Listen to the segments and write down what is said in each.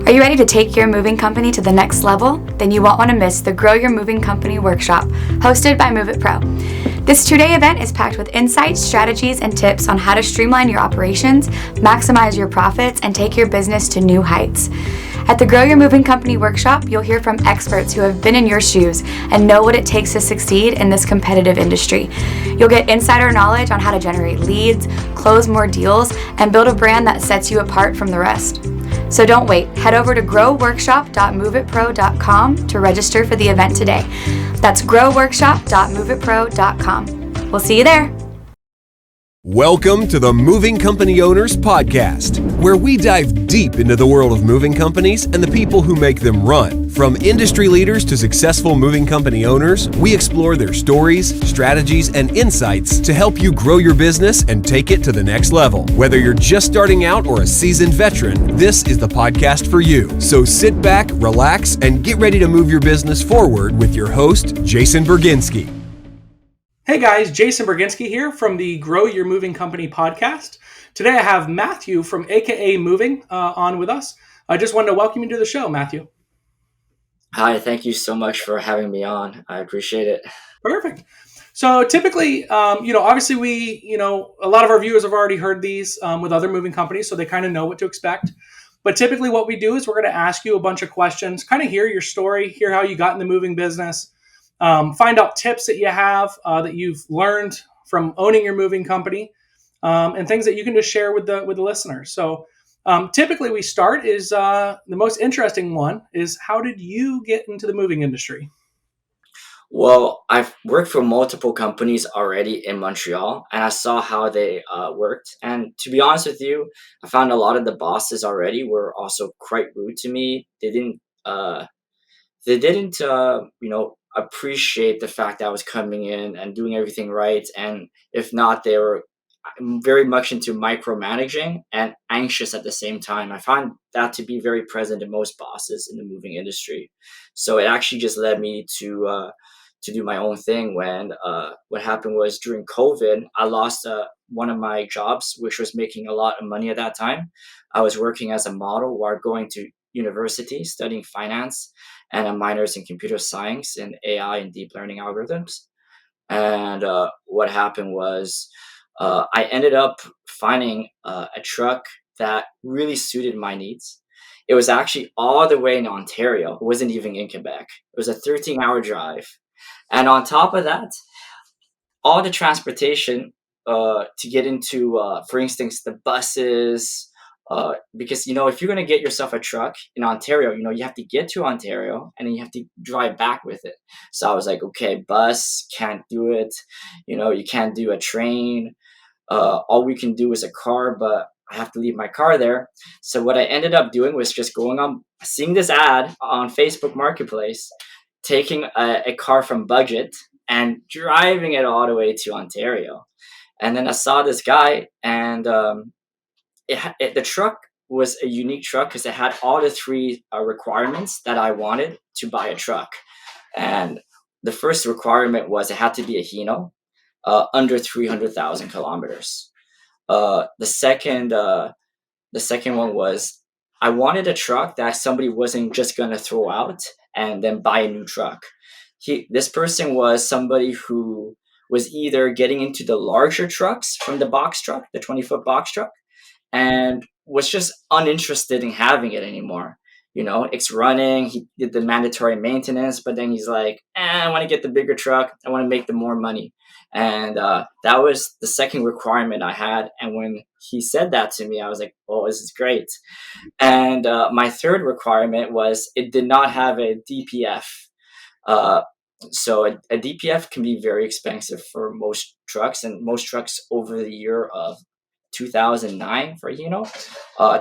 Are you ready to take your moving company to the next level? Then you won't want to miss the Grow Your Moving Company workshop, hosted by MOVEITPRO. This 2-day event is packed with insights, strategies, and tips on how to streamline your operations, maximize your profits, and take your business to new heights. At the Grow Your Moving Company workshop, you'll hear from experts who have been in your shoes and know what it takes to succeed in this competitive industry. You'll get insider knowledge on how to generate leads, close more deals, and build a brand that sets you apart from the rest. So don't wait. Head over to growworkshop.moveitpro.com to register for the event today. That's growworkshop.moveitpro.com. We'll see you there. Welcome to the Moving Company Owners Podcast, where we dive deep into the world of moving companies and the people who make them run. From industry leaders to successful moving company owners, we explore their stories, strategies, and insights to help you grow your business and take it to the next level. Whether you're just starting out or a seasoned veteran, this is the podcast for you. So sit back, relax, and get ready to move your business forward with your host, Jason Bergenske. Hey guys, Jason Bergenske here from the Grow Your Moving Company podcast. Today I have Matthew from AKA Moving on with us. I just wanted to welcome you to the show, Matthew. Hi, thank you so much for having me on. I appreciate it. Perfect. So typically, obviously a lot of our viewers have already heard these with other moving companies, so they kind of know what to expect. But typically what we do is we're going to ask you a bunch of questions, kind of hear your story, hear how you got in the moving business. Find out tips that you have that you've learned from owning your moving company, and things that you can just share with the listeners. So typically we start is the most interesting one is, how did you get into the moving industry? Well, I've worked for multiple companies already in Montreal, and I saw how they worked. And to be honest with you, I found a lot of the bosses already were also quite rude to me. They didn't appreciate the fact that I was coming in and doing everything right. And if not, they were very much into micromanaging and anxious at the same time. I find that to be very present in most bosses in the moving industry. So it actually just led me to do my own thing. When what happened was, during COVID, I lost one of my jobs, which was making a lot of money at that time. I was working as a model while going to university, studying finance and a minors in computer science and AI and deep learning algorithms. And what happened was, I ended up finding a truck that really suited my needs. It was actually all the way in Ontario. It wasn't even in Quebec. It was a 13-hour drive. And on top of that, all the transportation to get into, for instance, the buses, because, if you're going to get yourself a truck in Ontario, you have to get to Ontario and then you have to drive back with it. So I was like, okay, bus, can't do it. You can't do a train. All we can do is a car, but I have to leave my car there. So what I ended up doing was just seeing this ad on Facebook Marketplace, taking a car from budget and driving it all the way to Ontario. And then I saw this guy, and the truck was a unique truck because it had all the three requirements that I wanted to buy a truck. And the first requirement was it had to be a Hino, under 300,000 kilometers. The second one was, I wanted a truck that somebody wasn't just going to throw out and then buy a new truck. This person was somebody who was either getting into the larger trucks from the box truck, the 20-foot box truck, and was just uninterested in having it anymore. It's running. He did the mandatory maintenance, but then he's like, I want to get the bigger truck. I want to make the more money. And that was the second requirement I had. And when he said that to me, I was like, oh, this is great. And my third requirement was it did not have a DPF. So a DPF can be very expensive for most trucks, and most trucks over the year of 2009 for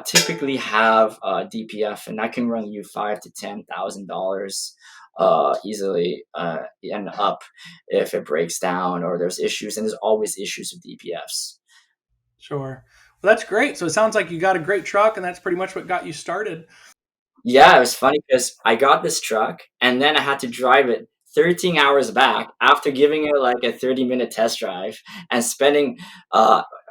typically have DPF, and that can run you $5,000 to $10,000 easily, and up if it breaks down or there's issues, and there's always issues with DPFs. Sure. Well, that's great. So it sounds like you got a great truck, and that's pretty much what got you started. Yeah, it was funny because I got this truck and then I had to drive it 13 hours back after giving it like a 30-minute test drive and spending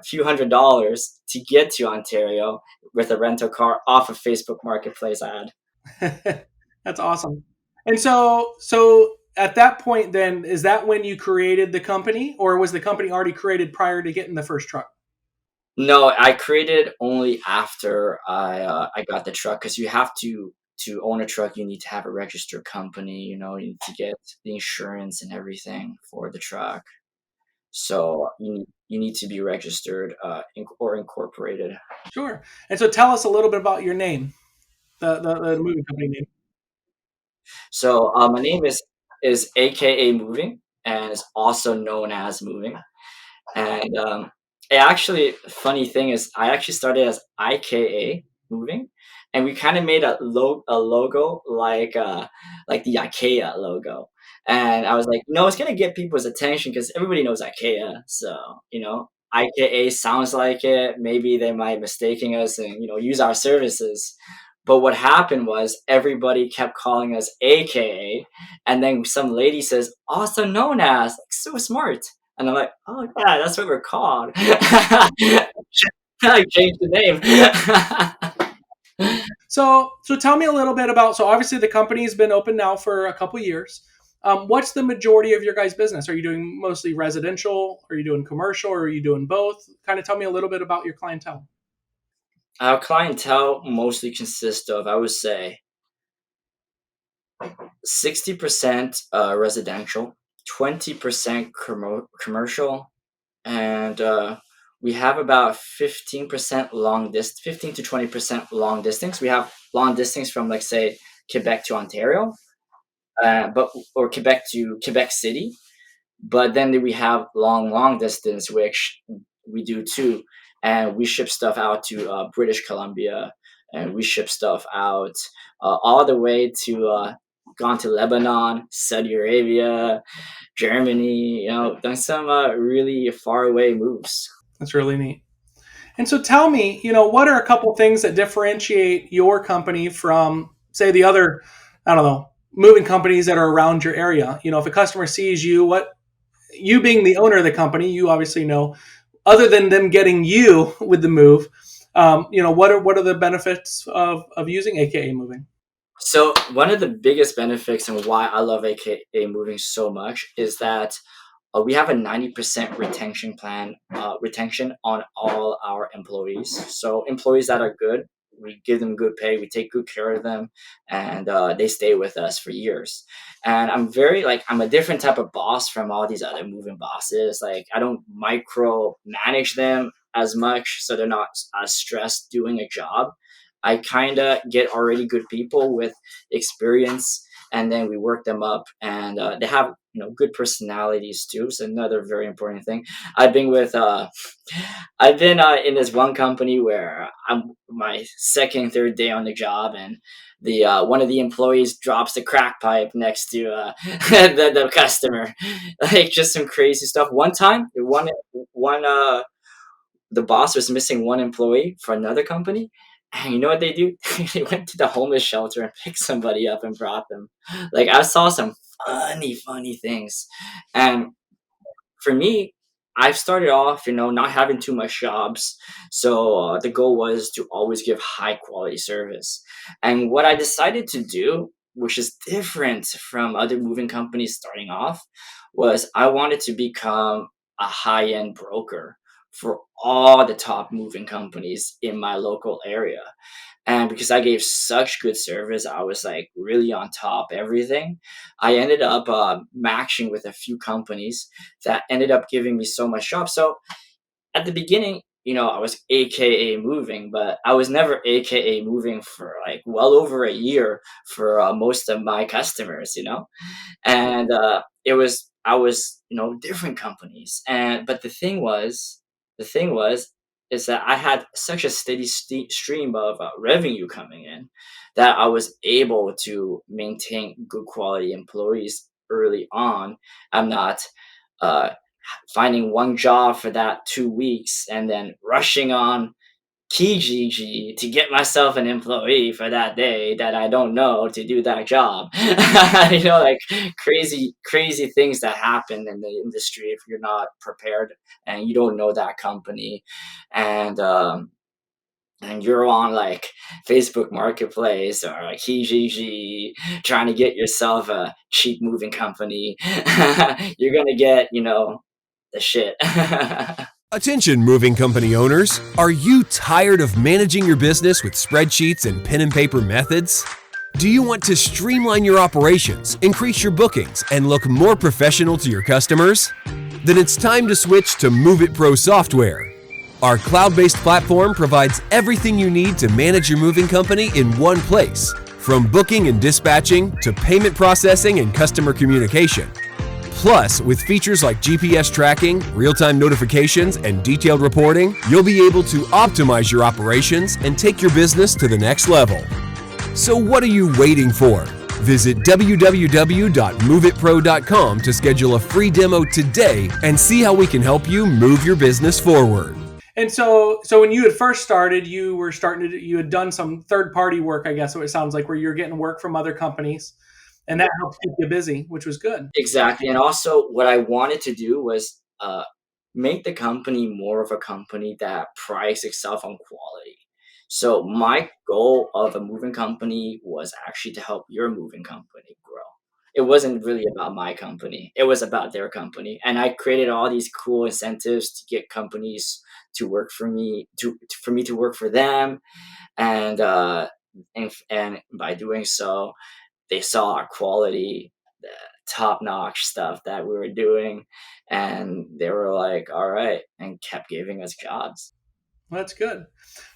a few $100s to get to Ontario with a rental car off a Facebook Marketplace ad. That's awesome. And so at that point, then, is that when you created the company, or was the company already created prior to getting the first truck? No, I created only after I got the truck, because you have to own a truck. You need to have a registered company. You need to get the insurance and everything for the truck. So you need to be registered or incorporated. Sure. And so tell us a little bit about your name, the moving company name. So my name is AKA Moving, and is also known as Moving. And funny thing is, I actually started as IKA Moving, and we kind of made a logo like the IKEA logo. And I was like, no, it's gonna get people's attention because everybody knows IKEA. So IKA sounds like it. Maybe they might mistaking us and use our services. But what happened was everybody kept calling us AKA, and then some lady says, also known as, like, so smart. And I'm like, oh yeah, that's what we're called. I changed the name. So tell me a little bit about. So obviously the company's been open now for a couple years. What's the majority of your guys' business? Are you doing mostly residential? Are you doing commercial? Or are you doing both? Kind of tell me a little bit about your clientele. Our clientele mostly consists of, I would say, 60% residential, 20% commercial, and we have about 15% 15 to 20% long distance. We have long distance from, like, say, Quebec to Ontario, or Quebec to Quebec City. But then we have long distance, which we do too, and we ship stuff out to British Columbia, and we ship stuff out all the way to gone to Lebanon, Saudi Arabia, Germany. Done some really far away moves. That's really neat. And so tell me, what are a couple things that differentiate your company from, say, the other, I don't know, moving companies that are around your area? If a customer sees you, you being the owner of the company, you obviously know, other than them getting you with the move, what are the benefits of using AKA Moving? So one of the biggest benefits and why I love AKA Moving so much is that we have a 90% retention on all our employees. So employees that are good, we give them good pay, we take good care of them, and they stay with us for years. And I'm a different type of boss from all these other moving bosses. Like, I don't micro manage them as much, so they're not as stressed doing a job. I kind of get already good people with experience, and then we work them up, and they have good personalities too. So another very important thing. I've been with I've been in this one company where I'm my second, third day on the job, and the one of the employees drops the crack pipe next to the customer, like, just some crazy stuff. One time, one the boss was missing one employee for another company. And you know what they do? They went to the homeless shelter and picked somebody up and brought them. Like, I saw some funny things. And for me, I've started off, not having too much jobs. So the goal was to always give high quality service. And what I decided to do, which is different from other moving companies starting off, was I wanted to become a high end broker for all the top moving companies in my local area. And because I gave such good service, I was like really on top everything. I ended up matching with a few companies that ended up giving me so much job. So at the beginning, I was AKA moving, but I was never AKA moving for like well over a year for most of my customers. And I was different companies. But the thing was is that I had such a steady stream of revenue coming in that I was able to maintain good quality employees early on. I'm not uh, finding one job for that 2 weeks and then rushing on Kijiji to get myself an employee for that day that I don't know to do that job. Like crazy things that happen in the industry if you're not prepared and you don't know that company. And you're on like Facebook Marketplace or like Kijiji trying to get yourself a cheap moving company, you're gonna get, the shit. Attention, moving company owners. Are you tired of managing your business with spreadsheets and pen and paper methods? Do you want to streamline your operations, increase your bookings, and look more professional to your customers? Then it's time to switch to MOVEITPRO software. Our cloud-based platform provides everything you need to manage your moving company in one place, from booking and dispatching to payment processing and customer communication. Plus, with features like GPS tracking, real-time notifications, and detailed reporting, you'll be able to optimize your operations and take your business to the next level. So what are you waiting for? Visit www.moveitpro.com to schedule a free demo today and see how we can help you move your business forward. And so when you had first started, you had done some third-party work, I guess, so it sounds like, where you're getting work from other companies. And that helped keep you busy, which was good. Exactly. And also what I wanted to do was make the company more of a company that prides itself on quality. So my goal of a moving company was actually to help your moving company grow. It wasn't really about my company. It was about their company. And I created all these cool incentives to get companies to work for me, for me to work for them. And by doing so, they saw our quality, the top-notch stuff that we were doing, and they were like, all right, and kept giving us jobs. Well, that's good.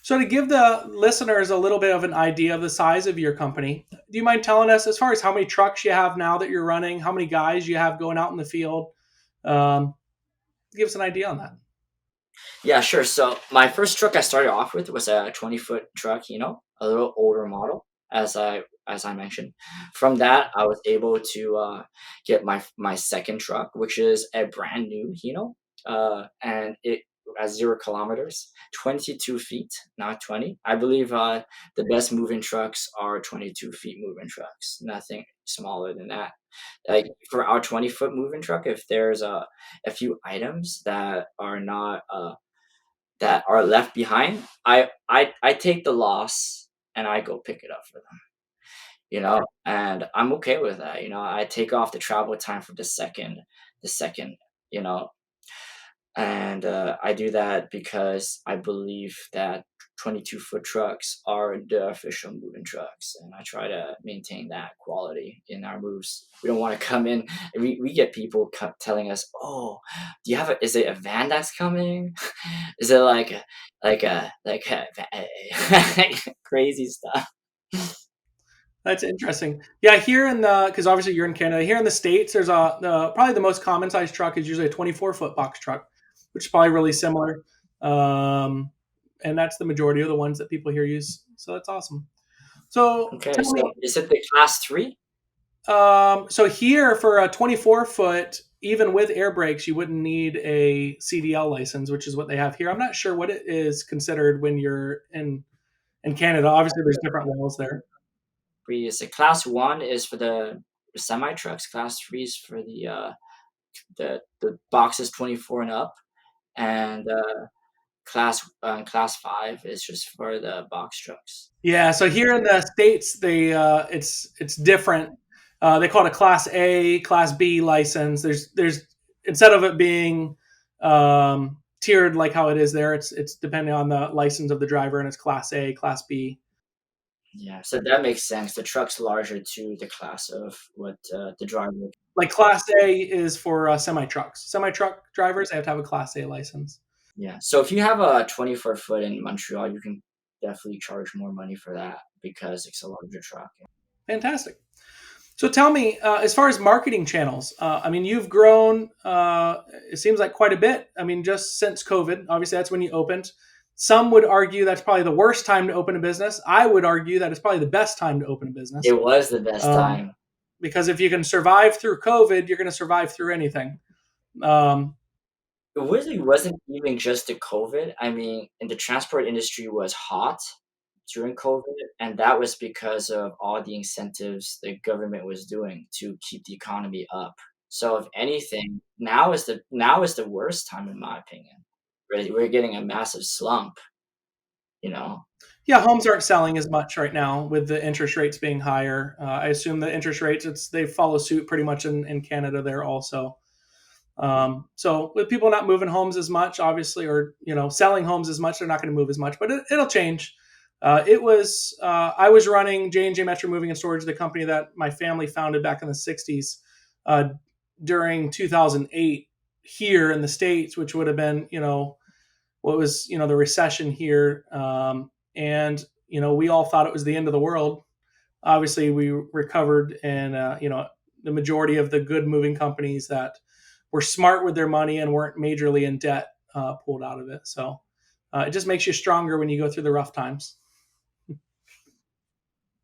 So to give the listeners a little bit of an idea of the size of your company, do you mind telling us, as far as how many trucks you have now that you're running, how many guys you have going out in the field? Give us an idea on that. Yeah, sure. So my first truck I started off with was a 20-foot truck, a little older model, as I mentioned. From that, I was able to get my second truck, which is a brand new Hino, and it has 0 kilometers, 22 feet, not 20. I believe the best moving trucks are 22 feet moving trucks, nothing smaller than that. Like for our 20-foot moving truck, if there's a few items that are not that are left behind, I take the loss and I go pick it up for them. And I'm okay with that. I take off the travel time for the second, you know, and I do that because I believe that 22-foot trucks are the official moving trucks, and I try to maintain that quality in our moves. We don't want to come in. We get people telling us, "Oh, is it a van that's coming? Is it like a crazy stuff?" That's interesting. Yeah, because obviously you're in Canada. Here in the States, there's probably the most common size truck is usually a 24-foot box truck, which is probably really similar. And that's the majority of the ones that people here use. So that's awesome. So Okay, tell me, so is it the class 3? so here for a 24-foot, even with air brakes, you wouldn't need a CDL license, which is what they have here. I'm not sure what it is considered when you're in Canada. Obviously, there's different laws there. Is the class 1 is for the semi trucks. Class 3 is for the boxes 24 and up, and class 5 is just for the box trucks. Yeah, so here in the States, it's different. They call it a Class A, Class B license. There's instead of it being tiered like how it is there, it's depending on the license of the driver, and it's Class A, Class B. Yeah, so that makes sense. The truck's larger to the class of what the driver. Like Class A is for semi trucks. Semi truck drivers, they have to have a Class A license. Yeah, so if you have a 24-foot in Montreal, you can definitely charge more money for that because it's a larger truck. Fantastic. So tell me, as far as marketing channels, you've grown, it seems like quite a bit. Just since COVID, obviously that's when you opened. Some would argue that's probably the worst time to open a business. I would argue that it's probably the best time to open a business. It was the best time. Because if you can survive through COVID, you're going to survive through anything. it really wasn't even just the COVID. I mean, and the transport industry was hot during COVID, and that was because of all the incentives the government was doing to keep the economy up. So if anything, now is the worst time in my opinion. We're getting a massive slump, you know. Yeah, homes aren't selling as much right now with the interest rates being higher. I assume the interest rates they follow suit pretty much in Canada there also. So with people not moving homes as much, obviously, or selling homes as much, they're not going to move as much, but it'll change. I was running J&J Metro Moving and Storage, the company that my family founded back in the '60s, uh, during 2008 here in the States, which would have been what was the recession here, and we all thought it was the end of the world. Obviously, we recovered, and the majority of the good moving companies that were smart with their money and weren't majorly in debt pulled out of it. So it just makes you stronger when you go through the rough times.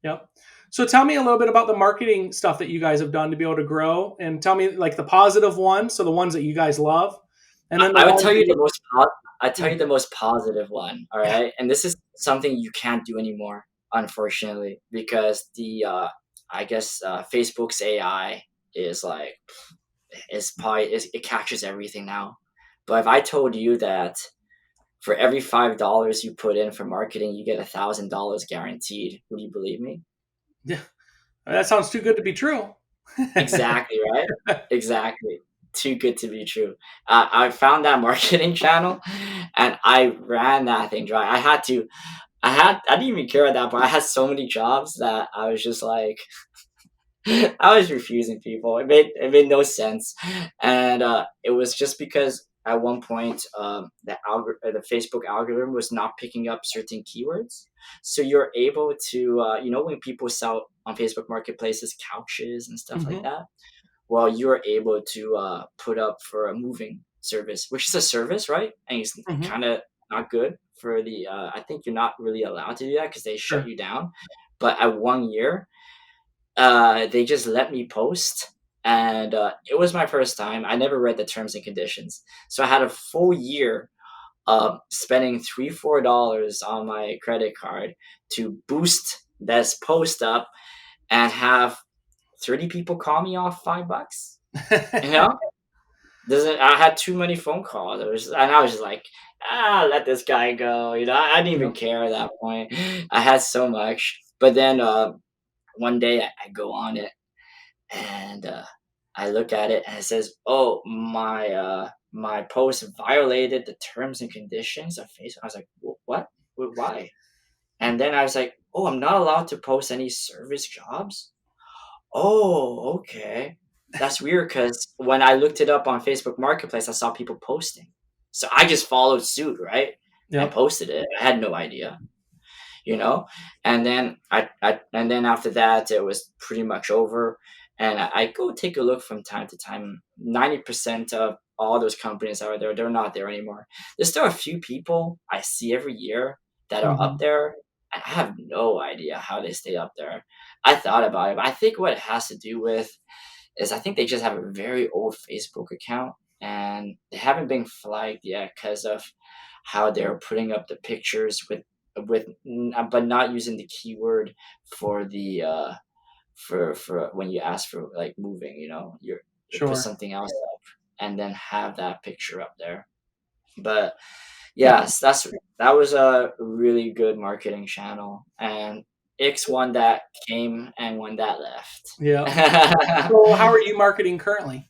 Yep. So tell me a little bit about the marketing stuff that you guys have done to be able to grow, and tell me like the positive ones, so the ones that you guys love, and then I the would ones tell that you the you, most I tell you the most positive one, all right? And this is something you can't do anymore, unfortunately, because the I guess Facebook's AI is like it catches everything now. But if I told you that for every $5 you put in for marketing, you get $1,000 guaranteed, would you believe me? yeah, that sounds too good to be true. Exactly, right? Exactly. Too good to be true. I found that marketing channel and I ran that thing dry. I didn't even care at that point. I had so many jobs that I was just like, I was refusing people. It made no sense, and it was just because at one point the Facebook algorithm was not picking up certain keywords. So you're able to when people sell on Facebook marketplaces couches and stuff like Hmm. that. Well, you're able to put up for a moving service, which is a service, right? And it's Hmm. kind of not good for the. I think you're not really allowed to do that because they shut Sure. you down. But at 1 year they just let me post, and it was my first time. I never read the terms and conditions, so I had a full year of spending $3-4 on my credit card to boost this post up and have 30 people call me off $5. You know, doesn't I had too many phone calls. And I was just like, let this guy go. I didn't even Yep. care at that point. I had so much, but then one day I go on it and I look at it and it says, "Oh, my post violated the terms and conditions of Facebook." I was like, "What? Why?" And then I was like, "Oh, I'm not allowed to post any service jobs." Oh, okay. That's weird because when I looked it up on Facebook Marketplace, I saw people posting, so I just followed suit, right, and Yep. posted it. I had no idea, you know and then and then after that it was pretty much over, and I go take a look from time to time. 90% of all those companies are there, they're not there anymore. There's still a few people I see every year that are up Hmm. there, and I have no idea how they stay up there. I thought about it, but I think what it has to do with is I think they just have a very old Facebook account, and they haven't been flagged yet because of how they're putting up the pictures but not using the keyword for the for when you ask for like moving, you put Sure. something else up and then have that picture up there. But Yeah. yes, that was a really good marketing channel, and X one that came and one that left. Yeah. So how are you marketing currently?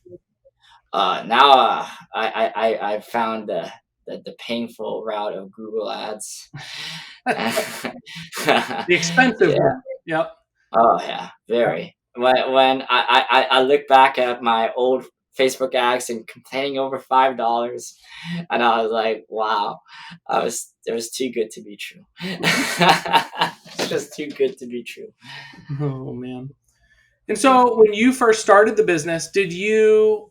Now I found the painful route of Google Ads. The expensive Yeah. one. Yep. Oh yeah, very. When I look back at my old Facebook ads and complaining over $5, and I was like, wow, it was too good to be true. It's just too good to be true. Oh man. And Yeah. so when you first started the business, did you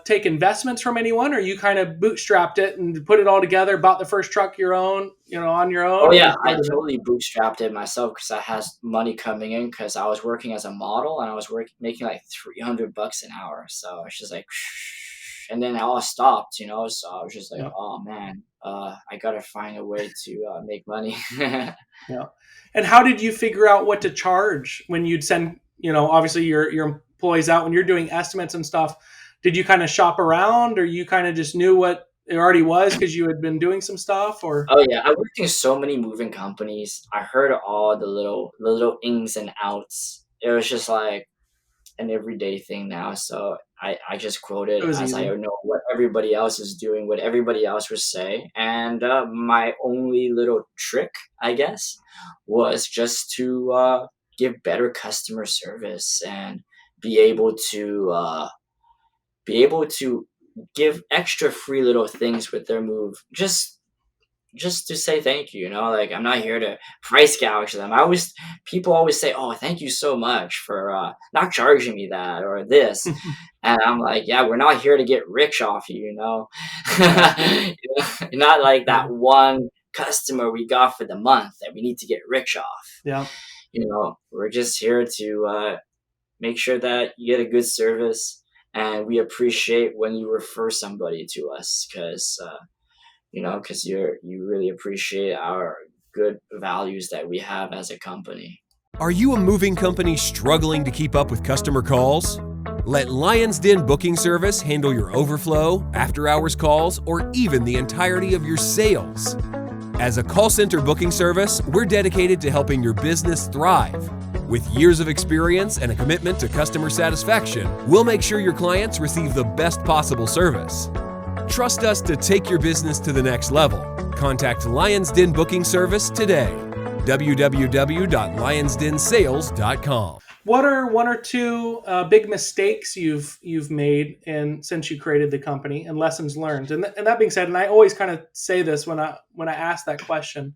take investments from anyone, or you kind of bootstrapped it and put it all together, bought the first truck your own, on your Oh own, and yeah, just I started it? totally bootstrapped it myself because I had money coming in because I was working as a model and I was making like $300 an hour. So it's just like and then it all stopped, so I was just like, Yeah. oh man, I gotta find a way to make money. Yeah. And how did you figure out what to charge when you'd send, obviously your employees out when you're doing estimates and stuff? Did you kind of shop around, or you kind of just knew what it already was because you had been doing some stuff, or? Oh yeah, I worked in so many moving companies. I heard all the little ins and outs. It was just like an everyday thing now. So I just quote It it was as I easy. know what everybody else is doing, what everybody else would say. And my only little trick, I guess, was just to give better customer service and be able to be able to give extra free little things with their move. Just to say thank you, like I'm not here to price gouge them. People always say, "Oh, thank you so much for not charging me that or this," and I'm like, "Yeah, we're not here to get rich off you, Yeah. You're not like Yeah. that one customer we got for the month that we need to get rich off. Yeah. We're just here to make sure that you get a good service, and we appreciate when you refer somebody to us because you really appreciate our good values that we have as a company." Are you a moving company struggling to keep up with customer calls? Let Lion's Den Booking Service handle your overflow, after-hours calls, or even the entirety of your sales. As a call center booking service, we're dedicated to helping your business thrive. With years of experience and a commitment to customer satisfaction, we'll make sure your clients receive the best possible service. Trust us to take your business to the next level. Contact Lion's Den Booking Service today. www.lionsdensales.com. What are one or two big mistakes you've made since you created the company, and lessons learned? And that being said, and I always kind of say this when I ask that question,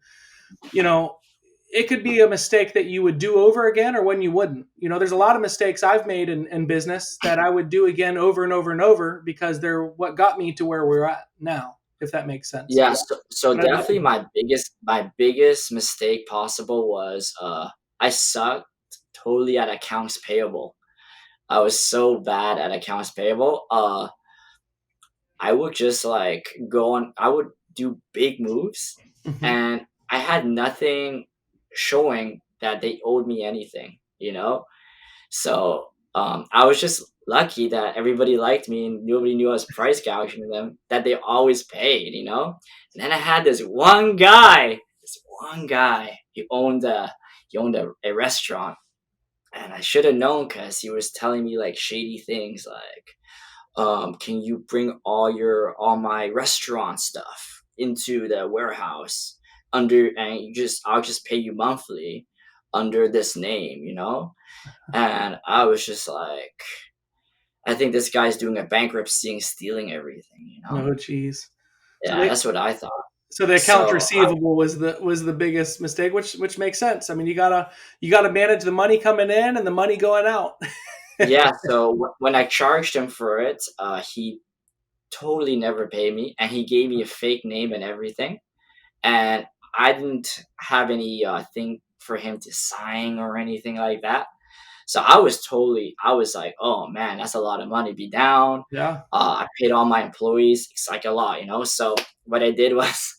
it could be a mistake that you would do over again, or when you wouldn't. There's a lot of mistakes I've made in business that I would do again over and over and over because they're what got me to where we're at now, if that makes sense. Yeah, so But I'd love definitely to. my biggest mistake possible was I sucked totally at accounts payable. I was so bad at accounts payable. I would just like go on. I would do big moves, Mhm. and I had nothing showing that they owed me anything. So I was just lucky that everybody liked me and nobody knew I was price gouging them. That they always paid. And then I had this one guy. He owned a restaurant, and I should have known because he was telling me like shady things like, can you bring all my restaurant stuff into the warehouse and I'll just pay you monthly under this name. And I was just like, I think this guy's doing a bankruptcy and stealing everything. Oh, geez. So Yeah, that's what I thought. So the accounts So receivable was the biggest mistake, which makes sense. I mean, you gotta manage the money coming in and the money going out. yeah, so when I charged him for it, he totally never paid me, and he gave me a fake name and everything, and I didn't have any thing for him to sign or anything like that. So I was like, oh man, that's a lot of money. Be down. Yeah. I paid all my employees. It's like a lot. So what I did was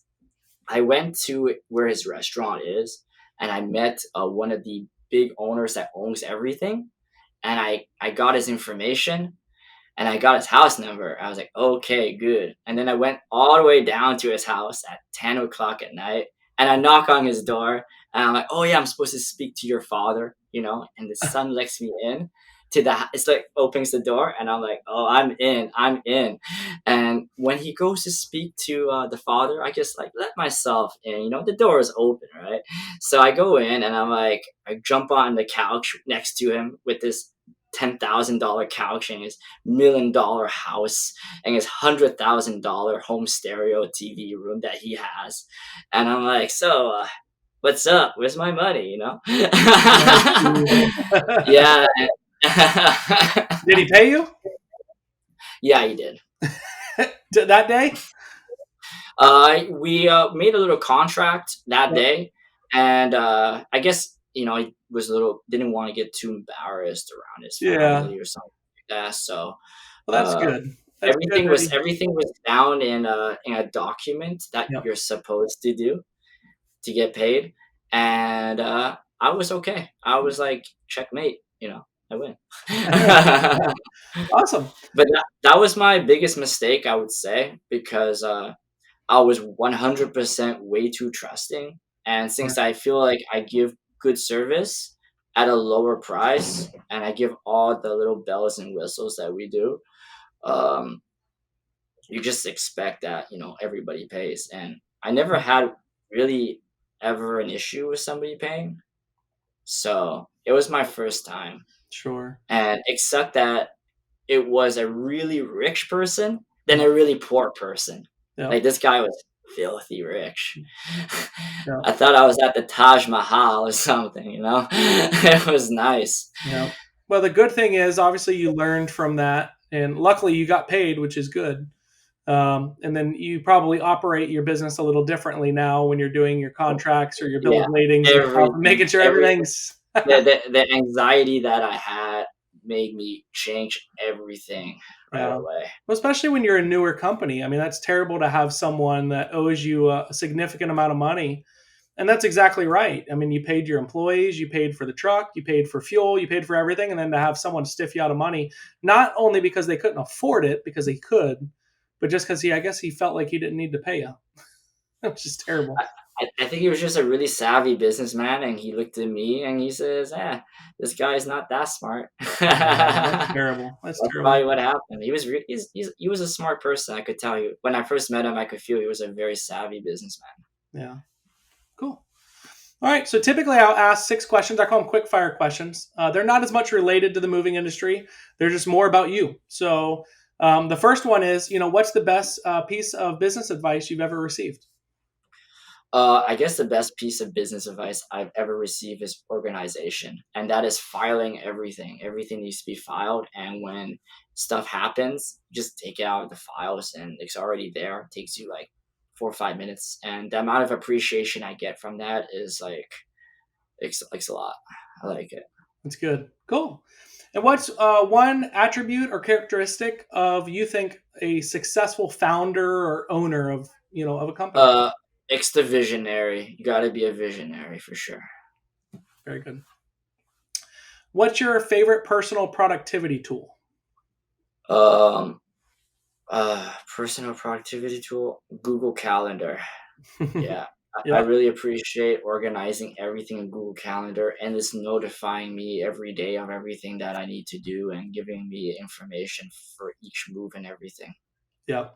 I went to where his restaurant is, and I met one of the big owners that owns everything, and I got his information, and I got his house number. I was like, okay, good. And then I went all the way down to his house at 10 o'clock at night, and I knock on his door, and I'm like, oh yeah, I'm supposed to speak to your father. And the son lets me in it's like opens the door, and I'm like, oh, I'm in. And when he goes to speak to the father, I just like let myself in. The door is open, right? So I go in, and I jump on the couch next to him with this $10,000 couch and his $1 million house and his $100,000 home stereo TV room that he has. And I'm like, so what's up? Where's my money? Oh, geez. Yeah. Did he pay you Yeah, he did. that day? We made a little contract that Yep. day, and I guess he was didn't want to get too embarrassed around his Yeah. family or something like that. So Well, that's uh, good. That's good that he, everything was down in a document that yep. you're supposed to do to get paid, and I was okay. I was like, checkmate, I win. Awesome. But that was my biggest mistake, I would say, because I was 100% way too trusting. And Sure. since I feel like I give good service at a lower price and I give all the little bells and whistles that we do, um, you just expect that, everybody pays. And I never had really ever an issue with somebody paying. So it was my first time. Sure. And except that it was a really rich person than a really poor person. Yeah. Like, this guy was filthy rich. Yeah. I thought I was at the Taj Mahal or something, It was nice. Yeah. Well, the good thing is, obviously, you learned from that, and luckily, you got paid, which is good. And then you probably operate your business a little differently now when you're doing your contracts or your bill Yeah, of ladings and stuff, and everything, making sure everything. everything's The anxiety that I had made me change everything right yeah. away. Well, especially when you're a newer company. I mean, that's terrible to have someone that owes you a significant amount of money. And that's exactly right. I mean, you paid your employees, you paid for the truck, you paid for fuel, you paid for everything. And then to have someone stiff you out of money, not only because they couldn't afford it, because they could, but just because I guess he felt like he didn't need to pay you. Which is terrible. I think he was just a really savvy businessman, and he looked at me and he says, this guy's not that smart. That's terrible. That's That's terrible. probably what happened. He was a smart person. I could tell you. When I first met him, I could feel he was a very savvy businessman. Yeah. Cool. All right. So typically I'll ask 6 questions. I call them quick fire questions. They're not as much related to the moving industry. They're just more about you. So the first one is, what's the best piece of business advice you've ever received? I guess the best piece of business advice I've ever received is organization, and that is filing everything. Everything needs to be filed, and when stuff happens, just take it out of the files, and it's already there. It takes you like 4 or 5 minutes, and the amount of appreciation I get from that is like it's a lot. I like it. That's good. Cool. And what's one attribute or characteristic of you think a successful founder or owner of of a company? It's the visionary. You got to be a visionary for sure. Very good. What's your favorite personal productivity tool? Um, Personal productivity tool, Google Calendar. Yeah. I Yeah, really appreciate organizing everything in Google Calendar and it's notifying me every day of everything that I need to do and giving me information for each move and everything. yeah.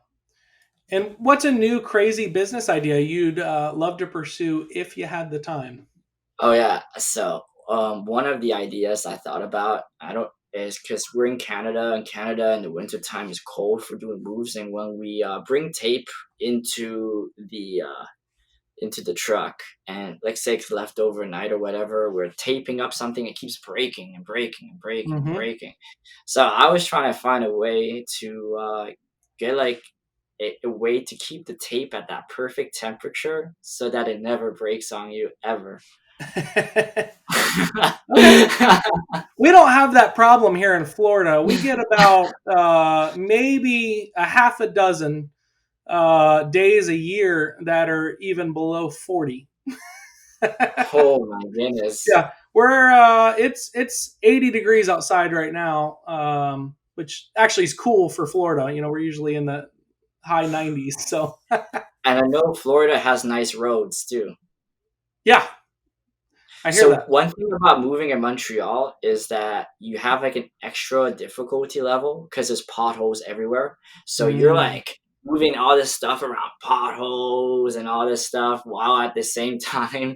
And what's a new crazy business idea you'd love to pursue if you had the time? Oh yeah. So one of the ideas I thought about, I don't is because we're in Canada, and Canada in the winter time is cold for doing moves, and when we bring tape into the truck, and let's say it's left overnight or whatever, we're taping up something, it keeps breaking and breaking and breaking and Mm-hmm. breaking. So I was trying to find a way to get like a way to keep the tape at that perfect temperature so that it never breaks on you ever. Okay. We don't have that problem here in Florida. We get about maybe a half a dozen days a year that are even below 40. Oh my goodness. Yeah, we're it's 80 degrees outside right now, which actually is cool for Florida. We're usually in the high 90s. So And I know Florida has nice roads too. yeah, I hear So that. one thing about moving in Montreal is that you have like an extra difficulty level because there's potholes everywhere. So you're Mm, like moving all this stuff around potholes and all this stuff while at the same time,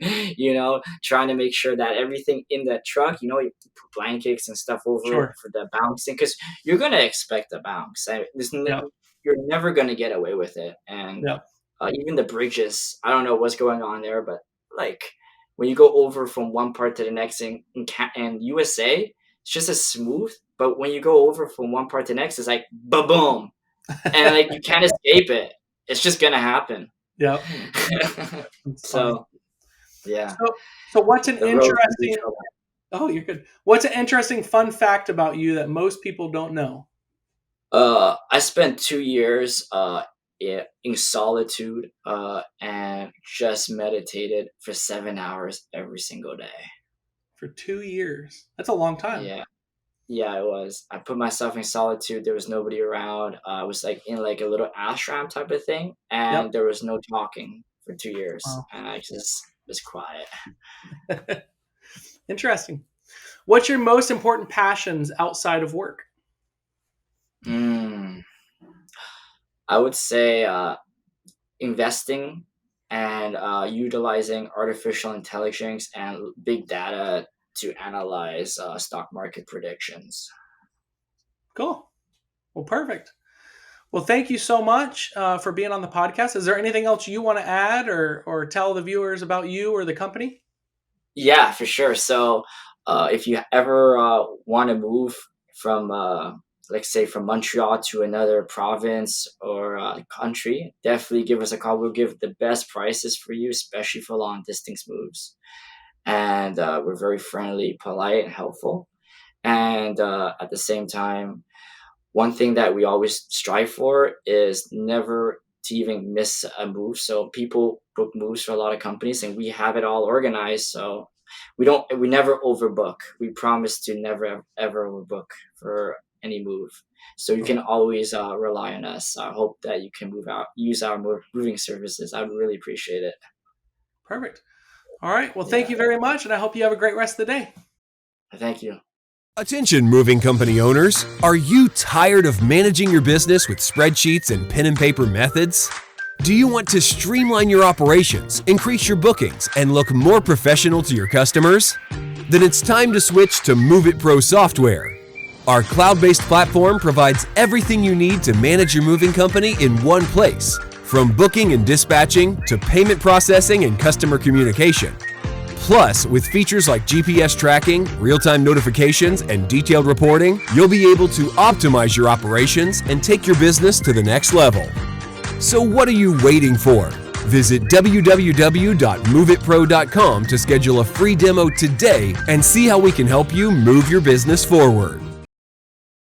trying to make sure that everything in the truck, you put blankets and stuff over it sure. for the bouncing because you're gonna expect a bounce. Yeah. You're never gonna get away with it. And Yeah. even the bridges, I don't know what's going on there, but like when you go over from one part to the next in USA, it's just as smooth. But when you go over from one part to the next, it's like boom, and like you can't escape it. It's just gonna happen. Yeah. It's funny. So yeah, So what's an the road can be interesting? Oh, you're good. What's an interesting fun fact about you that most people don't know? I spent 2 years in solitude and just meditated for 7 hours every single day. For 2 years. That's a long time. Yeah. Yeah, it was. I put myself in solitude. There was nobody around. I was like in like a little ashram type of thing, Yep. and there was no talking for 2 years, Wow. and I just was quiet. Interesting. What's your most important passions outside of work? Mm, I would say investing and utilizing artificial intelligence and big data to analyze stock market predictions. Cool. Well, perfect. Well, thank you so much for being on the podcast. Is there anything else you want to add or tell the viewers about you or the company? Yeah, for sure. So, if you ever want to move from, like, say, from Montreal to another province or country, definitely give us a call. We'll give the best prices for you, especially for long distance moves. And we're very friendly, polite, and helpful. And at the same time, one thing that we always strive for is never to even miss a move. So people book moves for a lot of companies, and we have it all organized. So we never overbook. We promise to never ever overbook for any move. So you can always rely on us. I hope that you can use our moving services. I would really appreciate it. Perfect. All right. Well, thank Yeah, you very much, and I hope you have a great rest of the day. thank you. Attention, moving company owners. Are you tired of managing your business with spreadsheets and pen and paper methods? Do you want to streamline your operations, increase your bookings, and look more professional to your customers? Then it's time to switch to MOVEITPRO software. Our cloud-based platform provides everything you need to manage your moving company in one place, from booking and dispatching to payment processing and customer communication. Plus, with features like GPS tracking, real-time notifications, and detailed reporting, you'll be able to optimize your operations and take your business to the next level. So what are you waiting for? Visit www.moveitpro.com to schedule a free demo today and see how we can help you move your business forward.